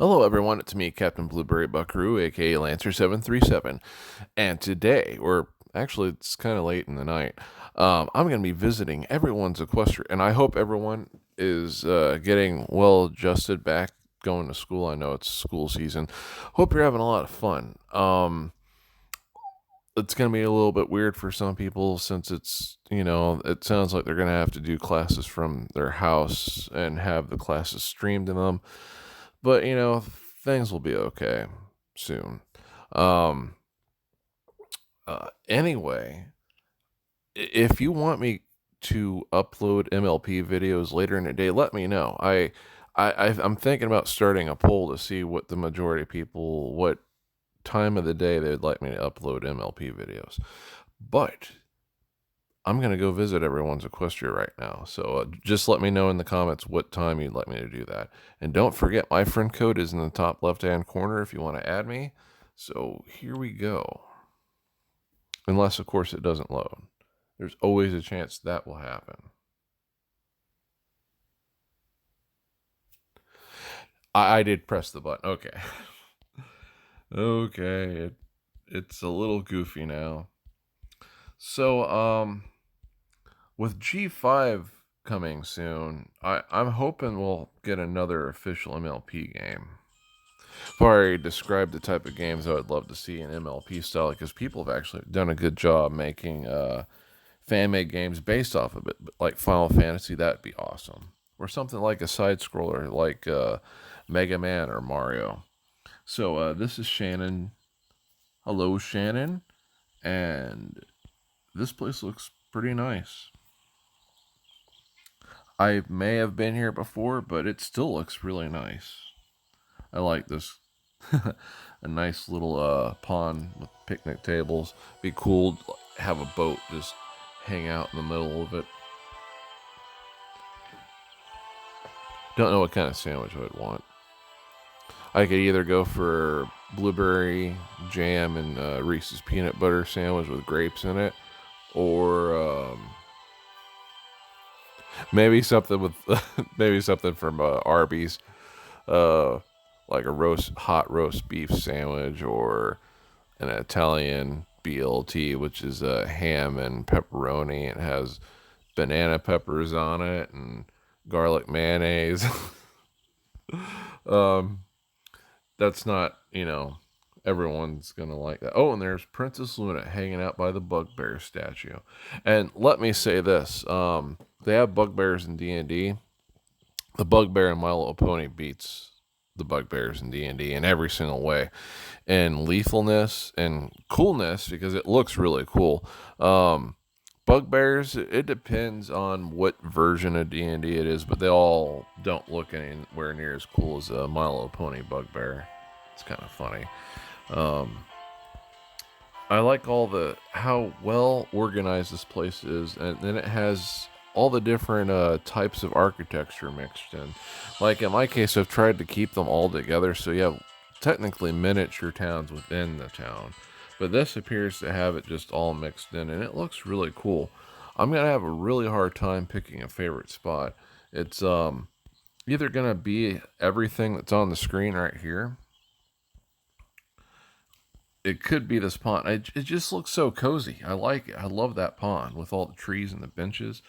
Hello, everyone. It's me, Captain Blueberry Buckaroo, aka Lancer737. And today, or actually, it's kind of late in the night, I'm going to be visiting everyone's Equestria. And I hope everyone is getting well adjusted back going to school. I know it's school season. Hope you're having a lot of fun. It's going to be a little bit weird for some people since it sounds like they're going to have to do classes from their house and have the classes streamed to them. But, things will be okay soon. Um, anyway, if you want me to upload MLP videos later in the day, let me know. I'm thinking about starting a poll to see what the majority of people, what time of the day they would like me to upload MLP videos. But I'm going to go visit everyone's Equestria right now. So just let me know in the comments what time you'd like me to do that. And don't forget, my friend code is in the top left-hand corner if you want to add me. So here we go. Unless, of course, it doesn't load. There's always a chance that will happen. I did press the button. Okay. Okay. It's a little goofy now. So, with G5 coming soon, I'm hoping we'll get another official MLP game. I've already described the type of games I would love to see in MLP style because people have actually done a good job making fan-made games based off of it, like Final Fantasy. That'd be awesome, or something like a side scroller like Mega Man or Mario. So this is Shannon. Hello, Shannon, and this place looks pretty nice. I may have been here before, but it still looks really nice. I like this. A nice little pond with picnic tables. Be cool to have a boat just hang out in the middle of it. Don't know what kind of sandwich I would want. I could either go for blueberry jam and Reese's peanut butter sandwich with grapes in it, or maybe something with maybe something from Arby's, uh, like a hot roast beef sandwich, or an Italian BLT, which is ham and pepperoni. It has banana peppers on it and garlic mayonnaise. um, that's not, everyone's gonna like that. Oh, and there's Princess Luna hanging out by the bugbear statue. And let me say this: they have bugbears in D&D. The bugbear in My Little Pony beats the bugbears in D&D in every single way, and lethalness and coolness because it looks really cool. Bugbears, it depends on what version of D&D it is, but they all don't look anywhere near as cool as a My Little Pony bugbear. It's kind of funny. Um, I like how well organized this place is, and then it has all the different types of architecture mixed in. Like in my case, I've tried to keep them all together, so you have technically miniature towns within the town. But this appears to have it just all mixed in, and it looks really cool. I'm gonna have a really hard time picking a favorite spot. It's either gonna be everything that's on the screen right here. It could be this pond. It just looks so cozy. I like it. I love that pond with all the trees and the benches.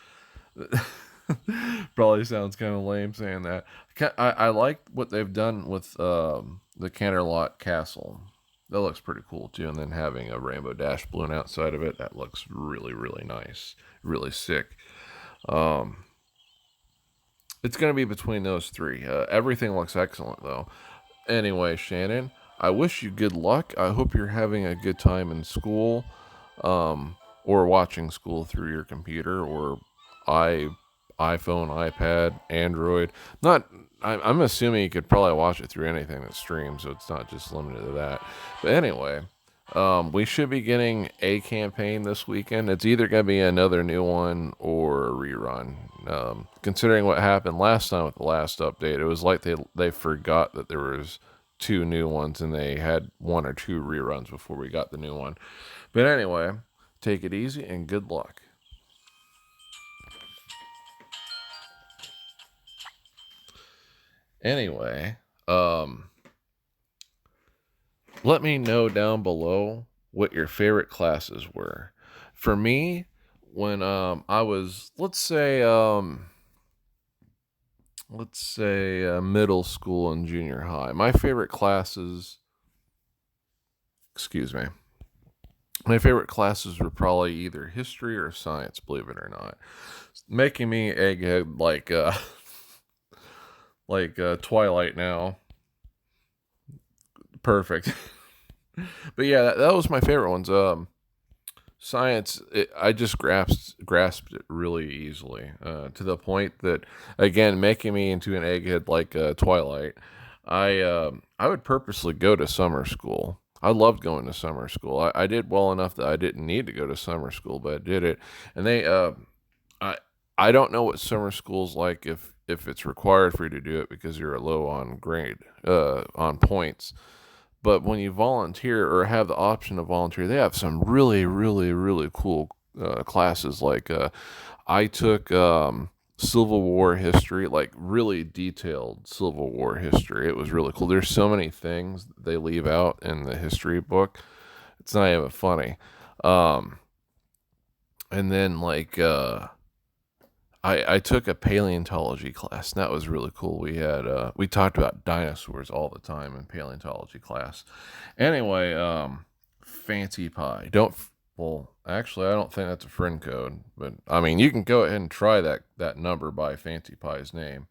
Probably sounds kind of lame saying that. I like what they've done with the Canterlot Castle. That looks pretty cool too. And then having a rainbow dash balloon outside of it, that looks really, really nice. Really sick. Um, it's going to be between those three. Everything looks excellent though. Anyway, Shannon, I wish you good luck. I hope you're having a good time in school, or watching school through your computer or i iPhone, iPad, Android. Not, I'm assuming you could probably watch it through anything that streams, so it's not just limited to that. But anyway, we should be getting a campaign this weekend. It's either going to be another new one or a rerun. Considering what happened last time with the last update, it was like they forgot that there was two new ones and they had one or two reruns before we got the new one. But anyway, take it easy and good luck. Anyway, let me know down below what your favorite classes were. For me, when I was, let's say middle school and junior high, my favorite classes, excuse me, my favorite classes were probably either history or science, believe it or not. Making me egghead like Twilight now. Perfect. But yeah, that was my favorite ones. Science, I just grasped it really easily, to the point that, again, making me into an egghead like Twilight. I would purposely go to summer school. I loved going to summer school. I did well enough that I didn't need to go to summer school, but I did it. And I I don't know what summer school's like, if it's required for you to do it because you're low on grade on points. But when you volunteer or have the option to volunteer, they have some really, really, really cool classes. Like I took Civil War history, like really detailed Civil War history. It was really cool. There's so many things they leave out in the history book. It's not even funny. Um, and then I took a paleontology class, and that was really cool. We talked about dinosaurs all the time in paleontology class. Anyway, Fancy Pie. Don't well, actually, I don't think that's a friend code, but I mean, you can go ahead and try that number by Fancy Pie's name.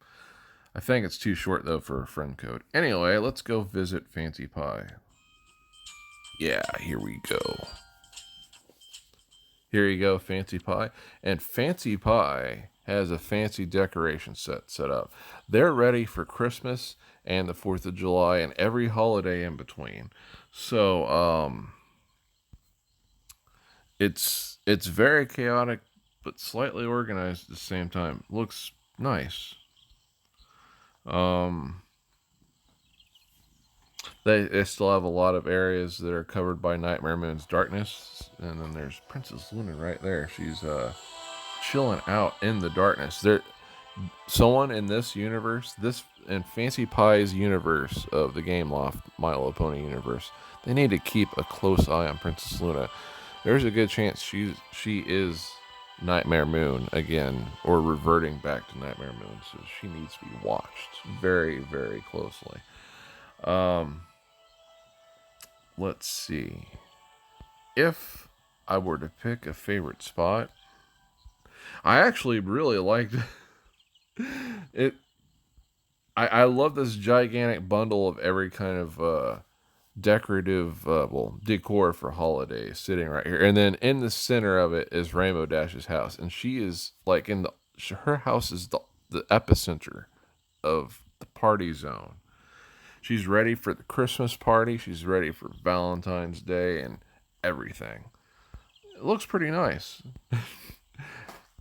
I think it's too short though for a friend code. Anyway, let's go visit Fancy Pie. Yeah, here we go. Here you go, Fancy Pie. And Fancy Pie has a fancy decoration set up. They're ready for Christmas and the 4th of July and every holiday in between. So, it's very chaotic but slightly organized at the same time. Looks nice. Um, they still have a lot of areas that are covered by Nightmare Moon's darkness, and then there's Princess Luna right there. She's chilling out in the darkness. There, someone in this universe, this in Fancy Pie's universe of the Game Loft My Little Pony universe, they need to keep a close eye on Princess Luna. There's a good chance she is Nightmare Moon again, or reverting back to Nightmare Moon. So she needs to be watched very, very closely. Um, let's see. If I were to pick a favorite spot, I actually really liked it. I love this gigantic bundle of every kind of decorative, decor for holidays sitting right here. And then in the center of it is Rainbow Dash's house. And she is like her house is the epicenter of the party zone. She's ready for the Christmas party. She's ready for Valentine's Day and everything. It looks pretty nice.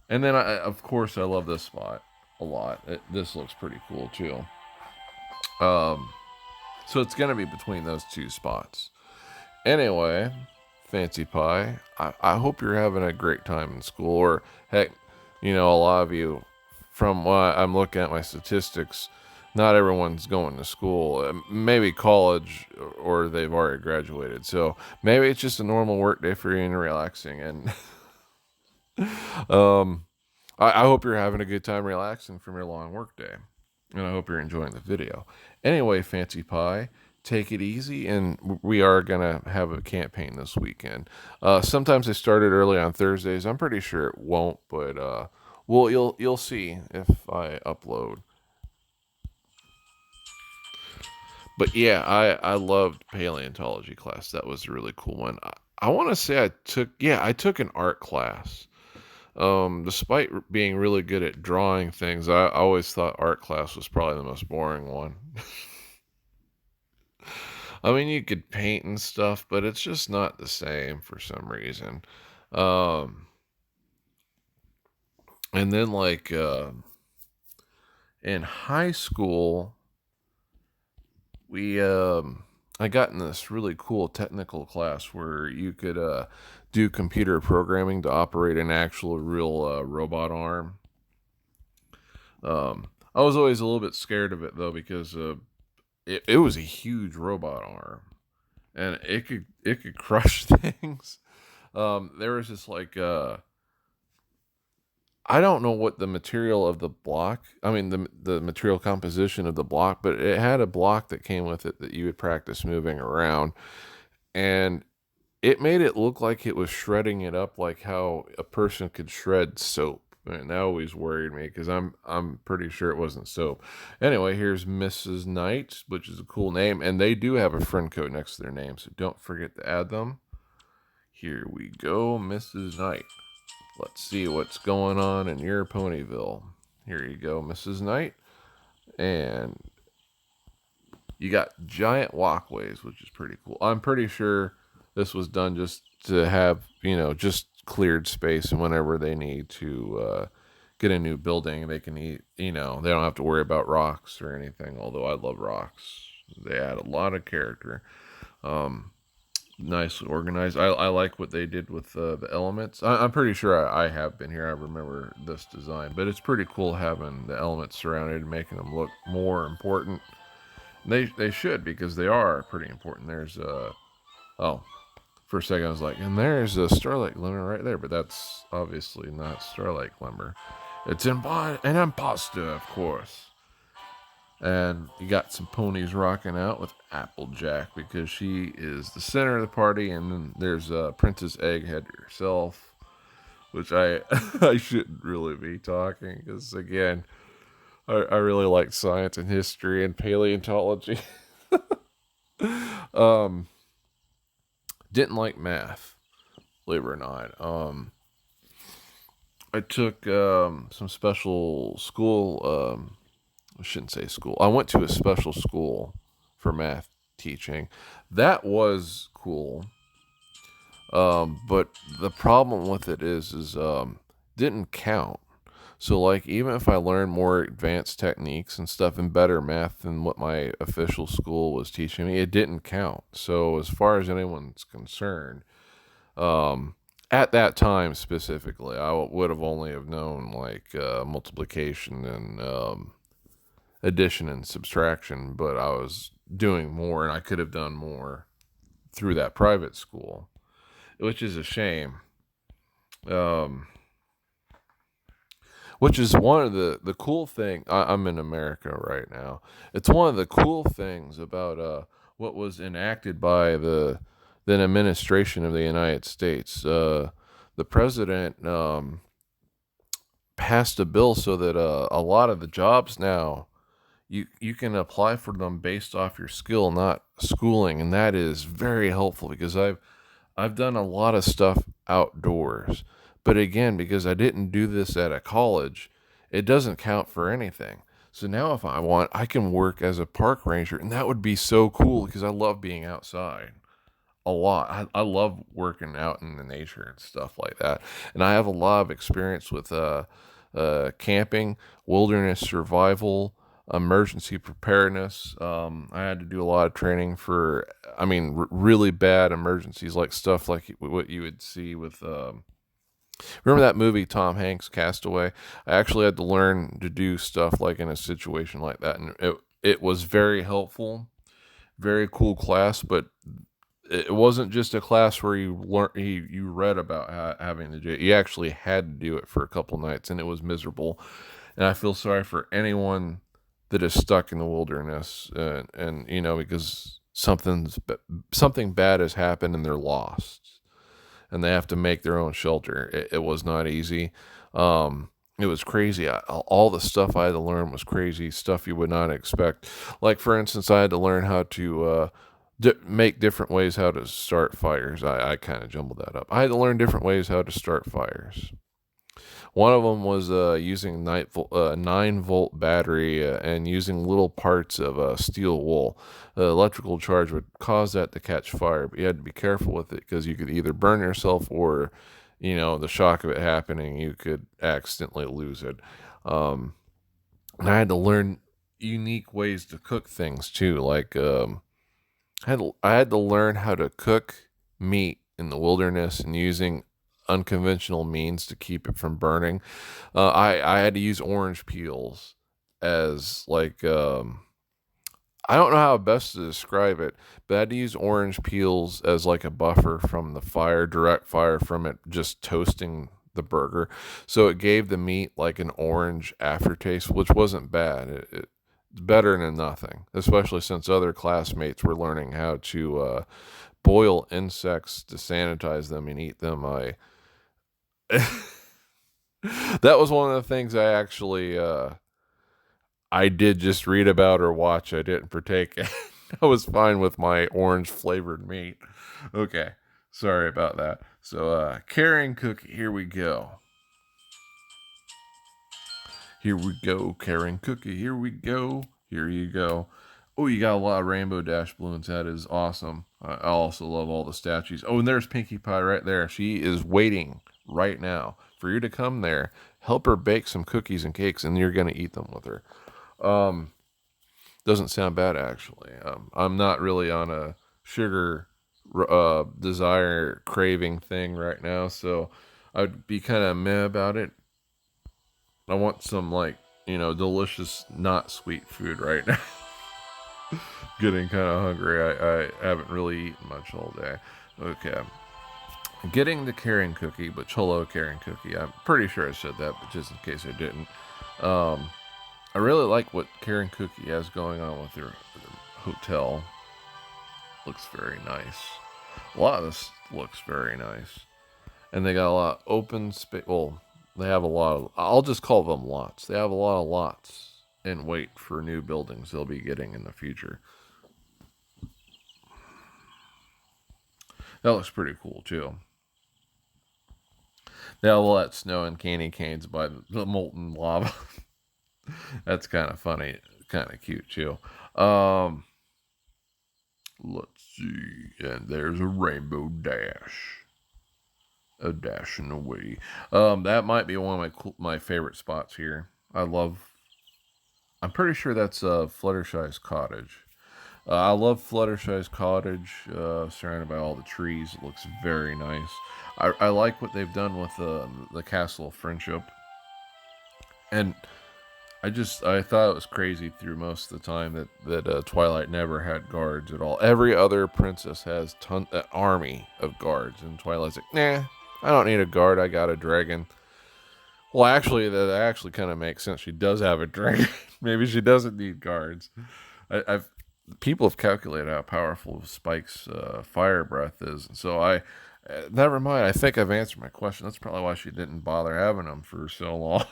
And then, of course, I love this spot a lot. This looks pretty cool too. Um, so it's gonna be between those two spots. Anyway, Fancy Pie, I hope you're having a great time in school. Or heck, a lot of you, from what I'm looking at my statistics, not everyone's going to school. Maybe college, or they've already graduated. So maybe it's just a normal work day for you and relaxing. And um, I hope you're having a good time relaxing from your long work day. And I hope you're enjoying the video. Anyway, Fancy Pie, take it easy, and we are gonna have a campaign this weekend. Sometimes they started early on Thursdays. I'm pretty sure it won't, but you'll see if I upload. But yeah, I loved paleontology class. That was a really cool one. I want to say I took an art class. Despite being really good at drawing things, I always thought art class was probably the most boring one. I mean, you could paint and stuff, but it's just not the same for some reason. Um, and then in high school, we I got in this really cool technical class where you could do computer programming to operate an actual real robot arm. I was always a little bit scared of it though because it was a huge robot arm. and it could crush things. There was just like I don't know what the material of the block. I mean the material composition of the block, but it had a block that came with it that you would practice moving around, and it made it look like it was shredding it up, like how a person could shred soap. And that always worried me because I'm pretty sure it wasn't soap. Anyway, here's Mrs. Knight, which is a cool name, and they do have a friend code next to their name, so don't forget to add them. Here we go, Mrs. Knight. Let's see what's going on in your Ponyville. Here you go, Mrs. Knight. And you got giant walkways, which is pretty cool. I'm pretty sure this was done just to have, just cleared space. And whenever they need to get a new building, they can eat, they don't have to worry about rocks or anything. Although I love rocks, they add a lot of character. Um, Nicely organized. I like what they did with the elements. I'm pretty sure I have been here. I remember this design, but it's pretty cool having the elements surrounded and making them look more important. They should, because they are pretty important. There's oh, for a second I was like, and there's a Starlight Glimmer right there, but that's obviously not Starlight Glimmer. It's an imposter, of course. And you got some ponies rocking out with Applejack because she is the center of the party, and then there's Princess Egghead herself, which I I shouldn't really be talking because again I really like science and history and paleontology. um, didn't like math, believe it or not. I took some special school. I shouldn't say school. I went to a special school for math teaching. That was cool. But the problem with it is didn't count. So like even if I learned more advanced techniques and stuff and better math than what my official school was teaching me, it didn't count. So as far as anyone's concerned, um, at that time specifically, I would have only have known like multiplication and addition and subtraction, but I was doing more and I could have done more through that private school, which is a shame. Um, which is one of the cool thing. I'm in America right now. It's one of the cool things about what was enacted by the administration of the United States. The president passed a bill so that a lot of the jobs now you can apply for them based off your skill, not schooling, and that is very helpful because I've done a lot of stuff outdoors. But again, because I didn't do this at a college, it doesn't count for anything. So now if I want, I can work as a park ranger, and that would be so cool because I love being outside a lot. I love working out in the nature and stuff like that. And I have a lot of experience with camping, wilderness survival, emergency preparedness. I had to do a lot of training for, really bad emergencies, like stuff like what you would see with. Remember that movie Tom Hanks, Castaway? I actually had to learn to do stuff like in a situation like that, and it was very helpful. Very cool class, but it wasn't just a class where you learn you read about having to do it. You actually had to do it for a couple nights, and it was miserable. And I feel sorry for anyone that is stuck in the wilderness, and because something bad has happened and they're lost, and they have to make their own shelter. It was not easy. It was crazy. All the stuff I had to learn was crazy stuff you would not expect. Like for instance, I had to learn how to make different ways how to start fires. I kind of jumbled that up. I had to learn different ways how to start fires. One of them was using 9-volt battery and using little parts of steel wool. The electrical charge would cause that to catch fire, but you had to be careful with it because you could either burn yourself or, the shock of it happening, you could accidentally lose it. And I had to learn unique ways to cook things too. Like I had to learn how to cook meat in the wilderness and using unconventional means to keep it from burning. I had to use orange peels as like I don't know how best to describe it, but I had to use orange peels as like a buffer from the fire, direct fire from it just toasting the burger. So it gave the meat like an orange aftertaste, which wasn't bad. It's better than nothing, especially since other classmates were learning how to boil insects to sanitize them and eat them. That was one of the things I actually I did just read about or watch. I didn't partake. I was fine with my orange flavored meat. Okay. Sorry about that. So, carrying cookie. Here we go. Here we go. Carrying cookie. Here we go. Here you go. Oh, you got a lot of rainbow dash balloons. That is awesome. I also love all the statues. Oh, and there's Pinkie Pie right there. She is waiting right now for you to come there, help her bake some cookies and cakes, and you're going to eat them with her. Um, Doesn't sound bad actually. I'm not really on a sugar desire craving thing right now, so I'd be kind of meh about it. I want some like delicious not sweet food right now. Getting kind of hungry. I haven't really eaten much all day. Okay, getting the Karen cookie, but hello Karen cookie. I'm pretty sure I said that, but just in case I didn't. Um, I really like what Karen Cookie has going on with their hotel. Looks very nice. A lot of this looks very nice. And they got a lot of open space. Well, they have a lot of, I'll just call them lots. They have a lot of lots and wait for new buildings they'll be getting in the future. That looks pretty cool too. They have all that snow and candy canes by the molten lava. That's kind of funny, kind of cute too. Um, let's see, and there's a rainbow dash, a dashing away. That might be one of my favorite spots here. I love. I'm pretty sure that's Fluttershy's cottage. I love Fluttershy's cottage, surrounded by all the trees. It looks very nice. I like what they've done with the Castle of Friendship, and I thought it was crazy through most of the time that Twilight never had guards at all. Every other princess has an army of guards, and Twilight's like, nah, I don't need a guard. I got a dragon. Well, actually, that actually kind of makes sense. She does have a dragon. Maybe she doesn't need guards. I've People have calculated how powerful Spike's fire breath is, and so never mind. I think I've answered my question. That's probably why she didn't bother having them for so long.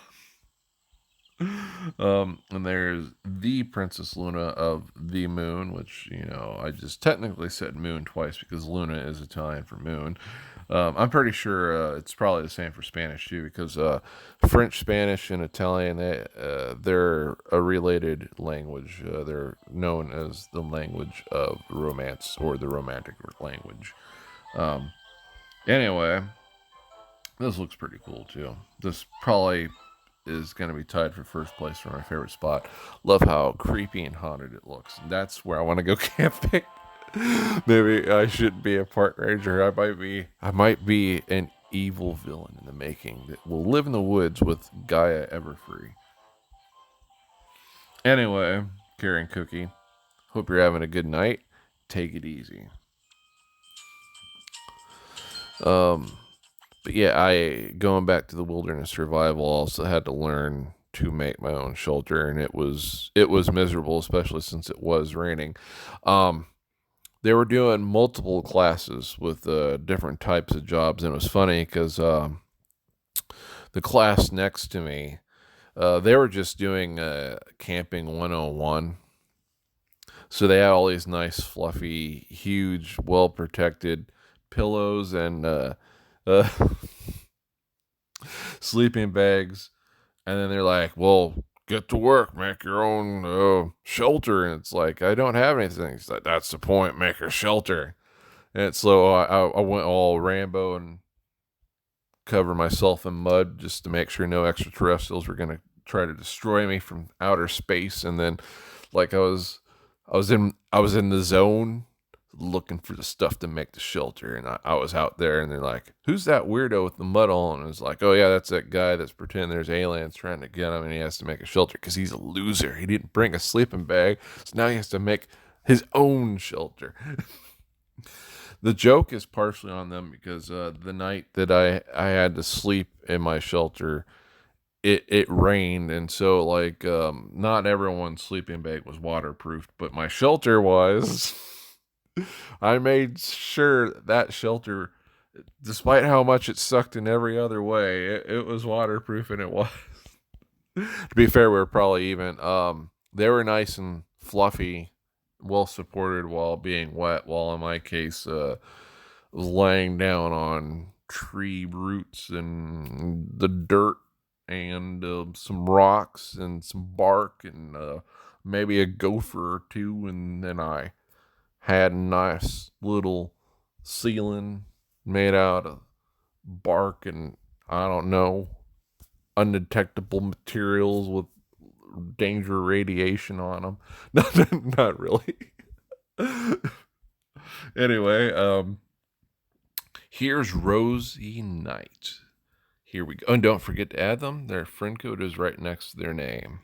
And there's the Princess Luna of the Moon, which, I just technically said moon twice because Luna is Italian for moon. I'm pretty sure it's probably the same for Spanish too, because French, Spanish, and Italian, they're a related language. They're known as the language of romance or the romantic language. Um, anyway, this looks pretty cool too. This probably is going to be tied for first place for my favorite spot. Love how creepy and haunted it looks. That's where I want to go camping. Maybe I shouldn't be a park ranger. I might be an evil villain in the making that will live in the woods with Gaia Everfree. Anyway, Karen Cookie, hope you're having a good night. Take it easy. Um, but yeah, I going back to the wilderness survival. Also had to learn to make my own shelter, and it was miserable, especially since it was raining. Um, they were doing multiple classes with different types of jobs, and it was funny because the class next to me, they were just doing camping 101. So they had all these nice, fluffy, huge, well protected pillows and uh, sleeping bags. And then they're like, well, get to work, make your own shelter. And it's like, I don't have anything. It's like, that's the point, make a shelter. And so I went all Rambo and cover myself in mud just to make sure no extraterrestrials were going to try to destroy me from outer space. And then like I was in the zone. looking for the stuff to make the shelter. And I was out there, and they're like, "Who's that weirdo with the mud on?" And it was like, "Oh yeah, that's that guy that's pretending there's aliens trying to get him, and he has to make a shelter because he's a loser. He didn't bring a sleeping bag, so now he has to make his own shelter." The joke is partially on them because the night that I had to sleep in my shelter, it rained, and so like not everyone's sleeping bag was waterproofed, but my shelter was. I made sure that shelter, despite how much it sucked in every other way, it was waterproof, and it was. To be fair, we were probably even. They were nice and fluffy, well supported while being wet. While in my case, was laying down on tree roots and the dirt and some rocks and some bark and maybe a gopher or two, and then I had a nice little ceiling made out of bark and I don't know, undetectable materials with danger radiation on them. Not really. Anyway, here's Rosie Knight. Here we go. And don't forget to add them. Their friend code is right next to their name.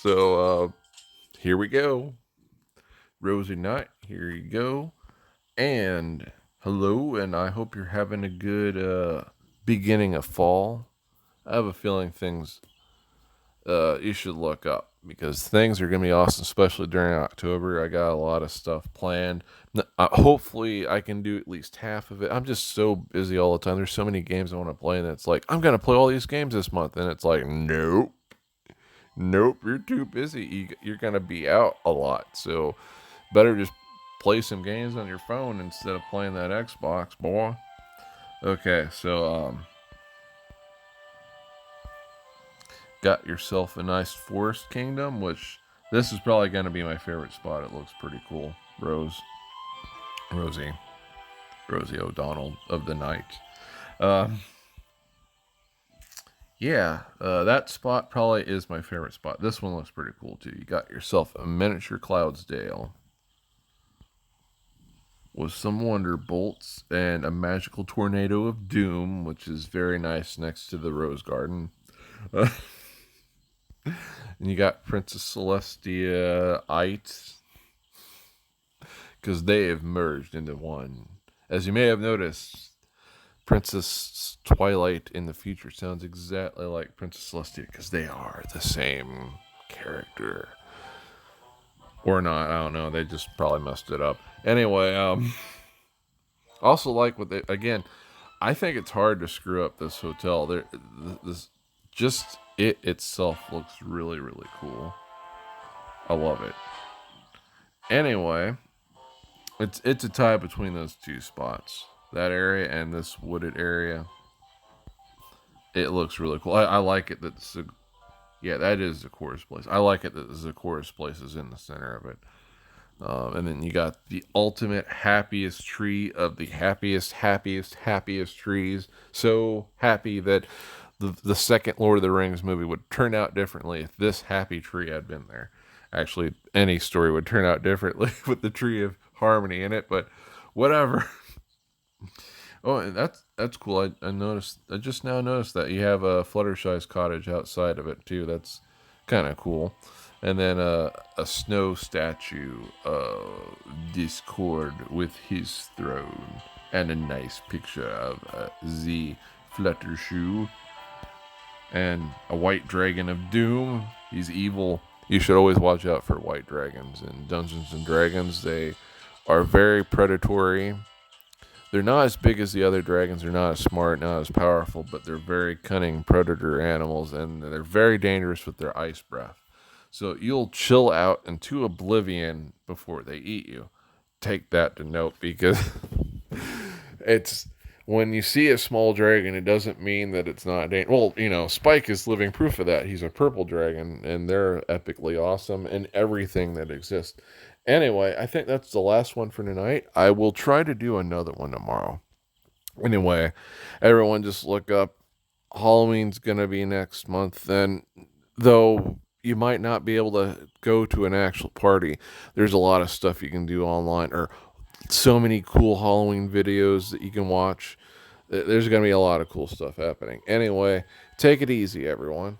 So here we go. Rosie Knight, here you go. And hello, and I hope you're having a good beginning of fall. I have a feeling things you should look up because things are going to be awesome, especially during October. I got a lot of stuff planned. Hopefully, I can do at least half of it. I'm just so busy all the time. There's so many games I want to play, and it's like, I'm going to play all these games this month. And it's like, nope. Nope, you're too busy. You're going to be out a lot. So, better just play some games on your phone instead of playing that Xbox, boy. Okay, so, got yourself a nice forest kingdom, which this is probably going to be my favorite spot. It looks pretty cool. Rosie O'Donnell of the night. Um, yeah, that spot probably is my favorite spot. This one looks pretty cool too. You got yourself a miniature Cloudsdale with some wonder bolts and a magical tornado of doom, which is very nice next to the rose garden. Uh, and you got Princess Celestia Ite, because they have merged into one. As you may have noticed, Princess Twilight in the future sounds exactly like Princess Celestia because they are the same character. Or not, I don't know. They just probably messed it up. Anyway, also like what they, again, I think it's hard to screw up this hotel. This just it itself looks really, really cool. I love it. Anyway, it's a tie between those two spots. That area and this wooded area. It looks really cool. I like it that yeah, that is the chorus place. I like it that the chorus place is in the center of it. And then you got the ultimate happiest tree of the happiest trees. So happy that the second Lord of the Rings movie would turn out differently if this happy tree had been there. Actually, any story would turn out differently with the tree of harmony in it, but whatever. Oh, and that's cool. I noticed. I just now noticed that you have a Fluttershy's cottage outside of it too. That's kind of cool. And then a snow statue of Discord with his throne, and a nice picture of the Fluttershy, and a white dragon of doom. He's evil. You should always watch out for white dragons in Dungeons and Dragons. They are very predatory. They're not as big as the other dragons. They're not as smart, not as powerful, but they're very cunning predator animals, and they're very dangerous with their ice breath. So you'll chill out into oblivion before they eat you. Take that to note because it's when you see a small dragon, it doesn't mean that it's not dangerous. Well, Spike is living proof of that. He's a purple dragon, and they're epically awesome in everything that exists. Anyway, I think that's the last one for tonight. I will try to do another one tomorrow. Anyway, everyone just look up. Halloween's going to be next month. And though, you might not be able to go to an actual party. There's a lot of stuff you can do online, or so many cool Halloween videos that you can watch. There's going to be a lot of cool stuff happening. Anyway, take it easy, everyone.